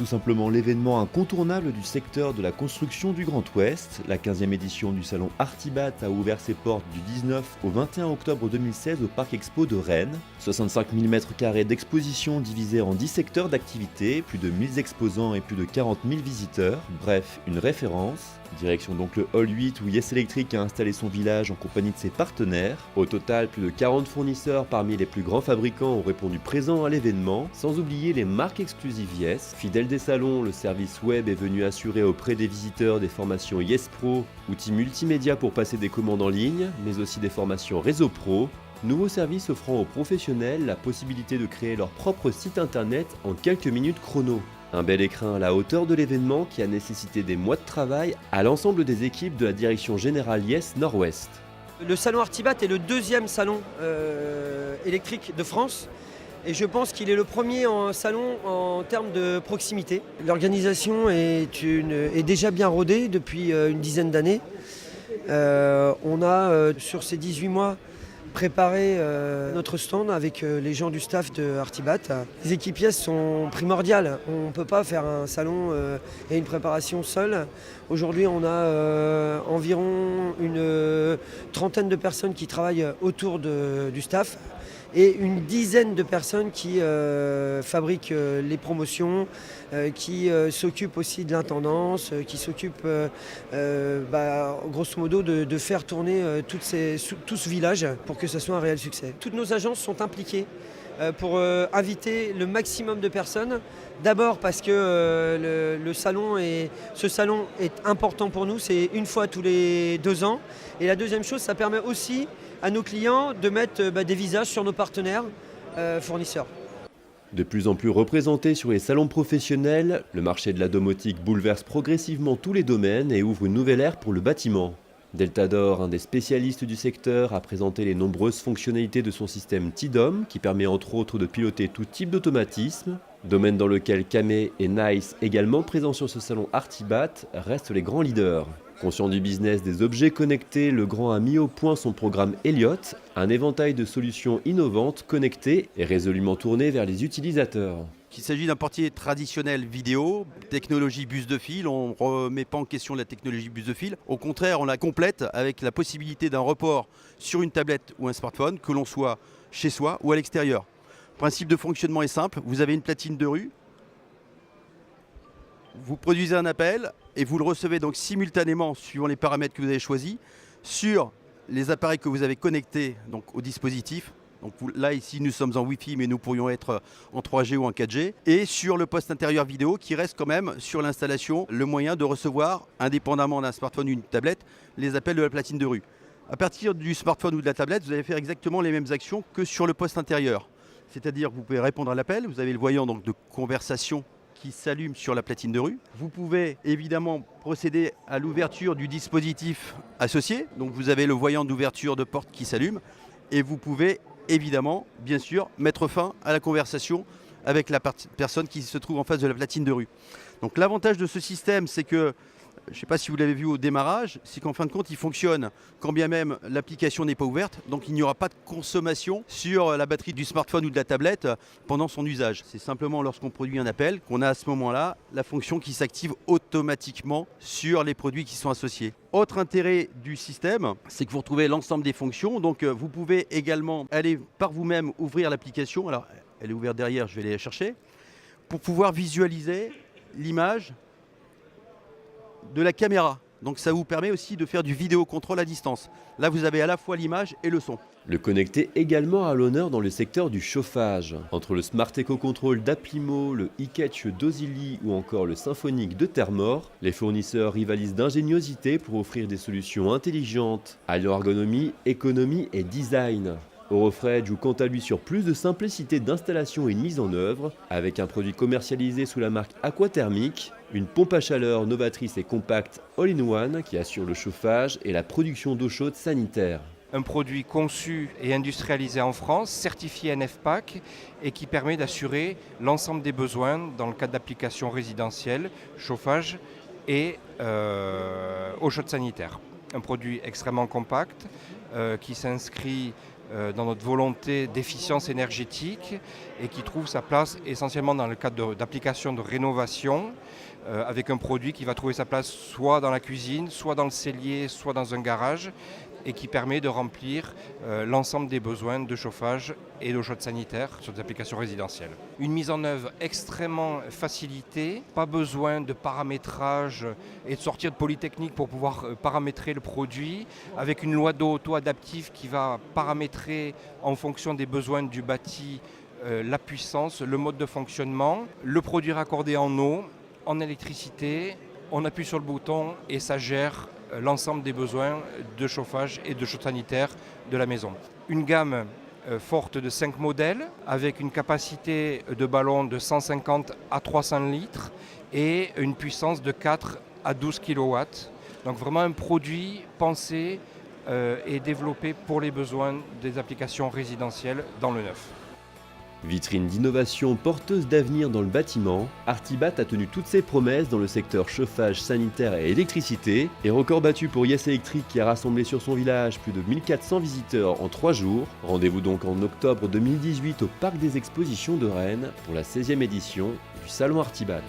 tout simplement l'événement incontournable du secteur de la construction du Grand Ouest. La 15e édition du salon Artibat a ouvert ses portes du 19 au 21 octobre 2016 au Parc Expo de Rennes. 65 000 m² d'exposition divisés en 10 secteurs d'activité, plus de 1000 exposants et plus de 40 000 visiteurs. Bref, une référence. Direction donc le Hall 8 où Yes Electric a installé son village en compagnie de ses partenaires. Au total, plus de 40 fournisseurs parmi les plus grands fabricants ont répondu présents à l'événement, sans oublier les marques exclusives Yes. Fidèle des salons, le service web est venu assurer auprès des visiteurs des formations Yes Pro, outils multimédia pour passer des commandes en ligne, mais aussi des formations Réseau Pro. Nouveau service offrant aux professionnels la possibilité de créer leur propre site internet en quelques minutes chrono. Un bel écrin à la hauteur de l'événement qui a nécessité des mois de travail à l'ensemble des équipes de la direction générale Yes Nord-Ouest. Le salon Artibat est le deuxième salon électrique de France et je pense qu'il est le premier salon en termes de proximité. L'organisation est déjà bien rodée depuis une dizaine d'années. On a sur ces 18 mois préparer notre stand avec les gens du staff de Artibat. Les équipes Yes sont primordiales. On ne peut pas faire un salon et une préparation seul. Aujourd'hui, on a environ une trentaine de personnes qui travaillent autour du staff et une dizaine de personnes qui fabriquent les promotions, qui s'occupent aussi de l'intendance, qui s'occupent grosso modo de faire tourner tout ce village pour que ce soit un réel succès. Toutes nos agences sont impliquées pour inviter le maximum de personnes. D'abord parce que ce salon est important pour nous, c'est une fois tous les 2 ans. Et la deuxième chose, ça permet aussi à nos clients de mettre des visages sur nos partenaires fournisseurs. De plus en plus représenté sur les salons professionnels, le marché de la domotique bouleverse progressivement tous les domaines et ouvre une nouvelle ère pour le bâtiment. Deltador, un des spécialistes du secteur, a présenté les nombreuses fonctionnalités de son système TIDOM, qui permet entre autres de piloter tout type d'automatisme. Domaine dans lequel Camé et Nice, également présents sur ce salon Artibat, restent les grands leaders. Conscient du business des objets connectés, le Grand a mis au point son programme Elliot, un éventail de solutions innovantes, connectées et résolument tournées vers les utilisateurs. Il s'agit d'un portier traditionnel vidéo, technologie bus de fil. On ne remet pas en question la technologie bus de fil. Au contraire, on la complète avec la possibilité d'un report sur une tablette ou un smartphone, que l'on soit chez soi ou à l'extérieur. Le principe de fonctionnement est simple. Vous avez une platine de rue. Vous produisez un appel et vous le recevez donc simultanément, suivant les paramètres que vous avez choisis, sur les appareils que vous avez connectés donc, au dispositif. Donc là, ici, nous sommes en Wi-Fi, mais nous pourrions être en 3G ou en 4G. Et sur le poste intérieur vidéo, qui reste quand même sur l'installation le moyen de recevoir, indépendamment d'un smartphone ou d'une tablette, les appels de la platine de rue. À partir du smartphone ou de la tablette, vous allez faire exactement les mêmes actions que sur le poste intérieur. C'est-à-dire que vous pouvez répondre à l'appel, vous avez le voyant donc, de conversation qui s'allume sur la platine de rue. Vous pouvez évidemment procéder à l'ouverture du dispositif associé. Donc vous avez le voyant d'ouverture de porte qui s'allume et vous pouvez évidemment, bien sûr, mettre fin à la conversation avec la personne qui se trouve en face de la platine de rue. Donc l'avantage de ce système, c'est que, je ne sais pas si vous l'avez vu au démarrage, c'est qu'en fin de compte, il fonctionne quand bien même l'application n'est pas ouverte. Donc il n'y aura pas de consommation sur la batterie du smartphone ou de la tablette pendant son usage. C'est simplement lorsqu'on produit un appel qu'on a à ce moment-là la fonction qui s'active automatiquement sur les produits qui sont associés. Autre intérêt du système, c'est que vous retrouvez l'ensemble des fonctions. Donc vous pouvez également aller par vous-même ouvrir l'application. Alors elle est ouverte derrière, je vais aller la chercher. Pour pouvoir visualiser l'image de la caméra. Donc ça vous permet aussi de faire du vidéocontrôle à distance. Là, vous avez à la fois l'image et le son. Le connecté également à l'honneur dans le secteur du chauffage. Entre le Smart Eco Control d'Aplimo, le e-Catch d'Ozili ou encore le Symphonic de Thermor, les fournisseurs rivalisent d'ingéniosité pour offrir des solutions intelligentes, alliant ergonomie, économie et design. Eurofred joue quant à lui sur plus de simplicité d'installation et de mise en œuvre, avec un produit commercialisé sous la marque Aquathermic, une pompe à chaleur novatrice et compacte all-in-one qui assure le chauffage et la production d'eau chaude sanitaire. Un produit conçu et industrialisé en France, certifié NFPAC et qui permet d'assurer l'ensemble des besoins dans le cadre d'applications résidentielles, chauffage et eau chaude sanitaire. Un produit extrêmement compact qui s'inscrit dans notre volonté d'efficience énergétique et qui trouve sa place essentiellement dans le cadre d'applications de rénovation avec un produit qui va trouver sa place soit dans la cuisine, soit dans le cellier, soit dans un garage et qui permet de remplir l'ensemble des besoins de chauffage et d'eau chaude sanitaire sur des applications résidentielles. Une mise en œuvre extrêmement facilitée, pas besoin de paramétrage et de sortir de Polytechnique pour pouvoir paramétrer le produit, avec une loi d'eau auto-adaptive qui va paramétrer en fonction des besoins du bâti la puissance, le mode de fonctionnement, le produit raccordé en eau, en électricité, on appuie sur le bouton et ça gère l'ensemble des besoins de chauffage et de chaude sanitaire de la maison. Une gamme forte de 5 modèles avec une capacité de ballon de 150 à 300 litres et une puissance de 4 à 12 kW. Donc vraiment un produit pensé et développé pour les besoins des applications résidentielles dans le neuf. Vitrine d'innovation porteuse d'avenir dans le bâtiment, Artibat a tenu toutes ses promesses dans le secteur chauffage, sanitaire et électricité. Et record battu pour Yes Electric qui a rassemblé sur son village plus de 1400 visiteurs en 3 jours. Rendez-vous donc en octobre 2018 au Parc des Expositions de Rennes pour la 16e édition du Salon Artibat.